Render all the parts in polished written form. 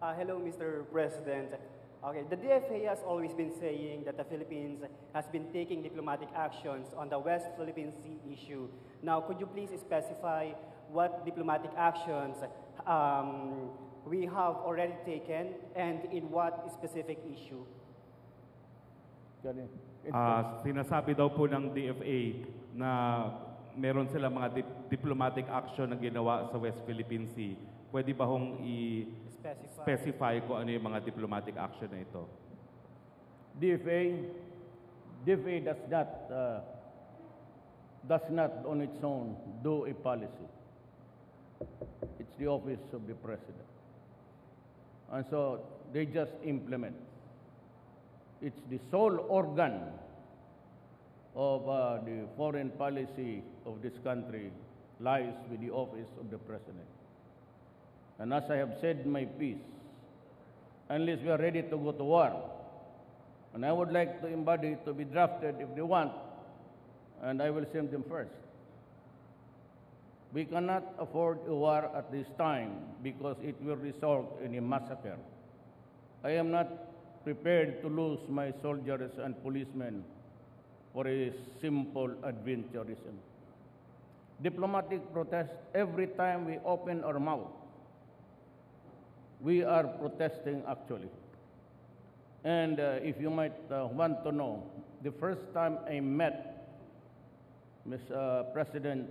Hello, Mr. President. Okay, the DFA has always been saying that the Philippines has been taking diplomatic actions on the West Philippine Sea issue. Now, could you please specify what diplomatic actions we have already taken and in what specific issue? Sinasabi daw po ng DFA na meron sila mga diplomatic action na ginawa sa West Philippine Sea. Pwede ba hong i-specify kung ano yung mga diplomatic action na ito? DFA does not on its own do a policy. It's the office of the President. And so they just implement. It's the sole organ of the foreign policy of this country lies with the office of the President. And as I have said my piece, unless we are ready to go to war, and I would like to embody to be drafted if they want, and I will send them first. We cannot afford a war at this time because it will result in a massacre. I am not prepared to lose my soldiers and policemen for a simple adventurism. Diplomatic protest, every time we open our mouth, we are protesting actually. And if you might want to know, the first time I met President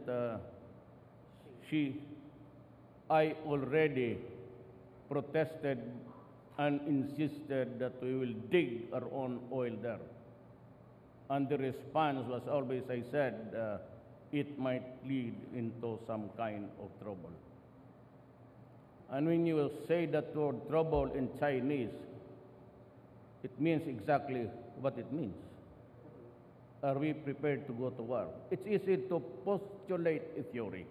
Xi, I already protested and insisted that we will dig our own oil there. And the response was always, I said, it might lead into some kind of trouble. And when you say that word trouble in Chinese, it means exactly what it means. Are we prepared to go to war? It's easy to postulate a theory.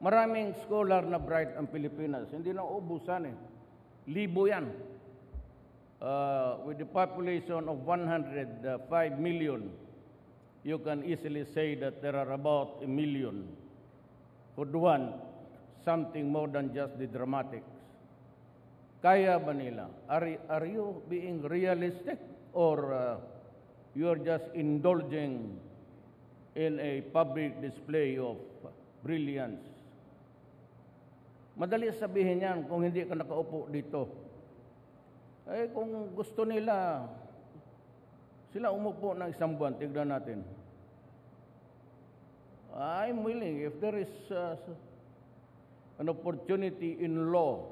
Maraming scholar na bright ang Pilipinas. Hindi na ubusan eh. Libo yan. With the population of 105 million, you can easily say that there are about 1 million who want something more than just the dramatics. Kaya ba nila? Are you being realistic or you are just indulging in a public display of brilliance? Madali sabihin yan kung hindi ka nakaupo dito. Eh kung gusto nila, sila umupo ng isang buwan, tignan natin. I'm willing, if there is an opportunity in law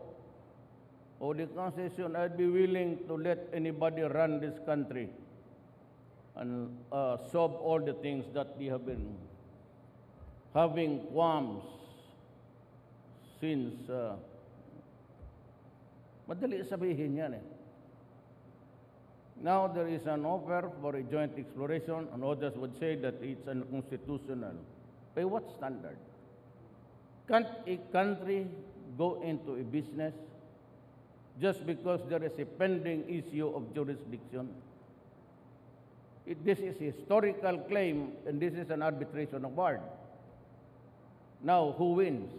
or the Constitution, I'd be willing to let anybody run this country and solve all the things that they have been having qualms since. Madali sabihin yan eh. Now there is an offer for a joint exploration, and others would say that it's unconstitutional. By what standard? Can't a country go into a business just because there is a pending issue of jurisdiction? This is a historical claim, and this is an arbitration award. Now, who wins?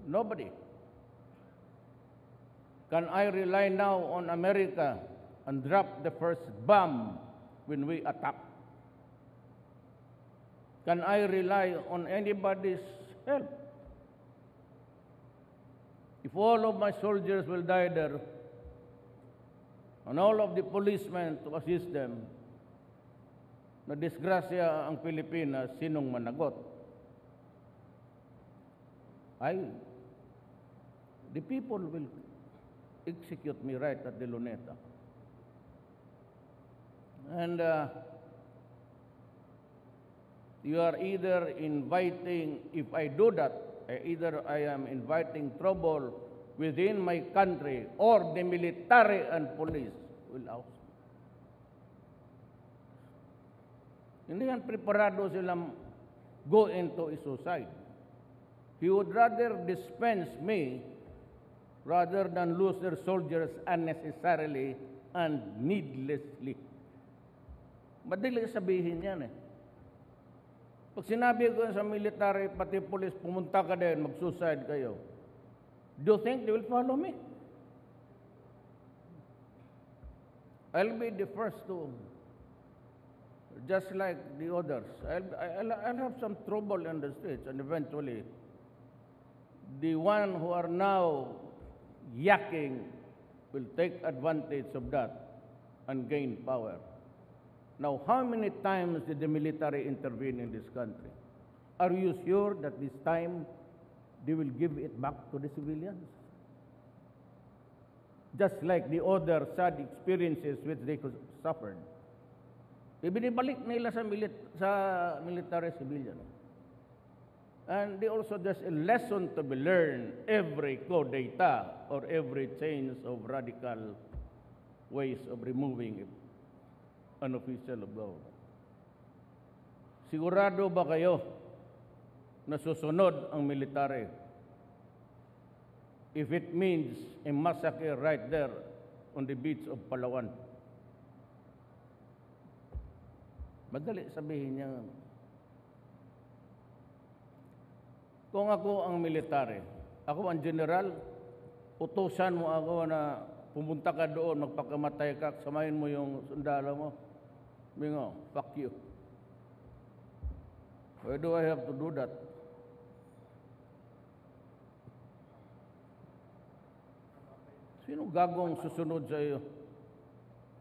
Nobody. Can I rely now on America and drop the first bomb when we attack? Can I rely on anybody's help? If all of my soldiers will die there, and all of the policemen to assist them, na disgrasya ang Pilipinas, sinong managot? The people will execute me right at the Luneta. And you are either inviting, if I do that, either I am inviting trouble within my country or the military and police will oust. Hindi yan preparado silang go into a suicide. He would rather dispense me rather than lose their soldiers unnecessarily and needlessly. Madali sabihin yan eh. Pag sinabi ko sa military, pati police, pumunta ka din, mag-suicide kayo. Do you think they will follow me? I'll be the first to, just like the others, I'll have some trouble in the streets, and eventually, the one who are now yakking will take advantage of that and gain power. Now, how many times did the military intervene in this country? Are you sure that this time they will give it back to the civilians? Just like the other sad experiences which they suffered. Ibinibalik nila sa military civilian. And they also, there's a lesson to be learned every co-data or every change of radical ways of removing an official of government. Sigurado ba kayo na susunod ang military if it means a massacre right there on the beach of Palawan? Madali sabihin niya, kung ako ang military, ako ang general, utusan mo ako na pumunta ka doon, magpakamatay ka, samayin mo yung sundalo mo. Bingo, fuck you. Why do I have to do that? Sino gagong susunod sa iyo?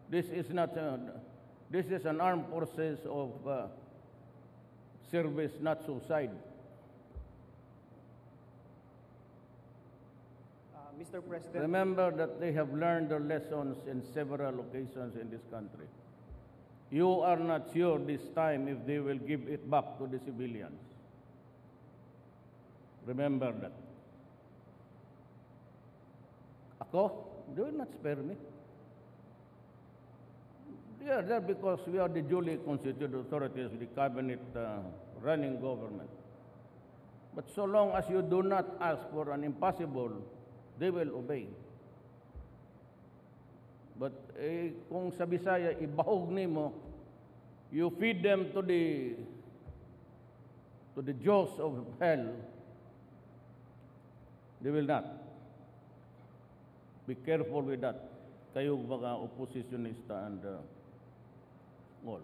This is not, this is an armed forces of service, not suicide. Mr. President. Remember that they have learned their lessons in several occasions in this country. You are not sure this time if they will give it back to the civilians. Remember that. Ako, they will not spare me. They are there because we are the duly constituted authorities, the cabinet running government. But so long as you do not ask for an impossible, they will obey. But kung sa Bisaya, ibahog nimo, you feed them to the jaws of hell, they will not. Be careful with that. Kayo mga oppositionista and all.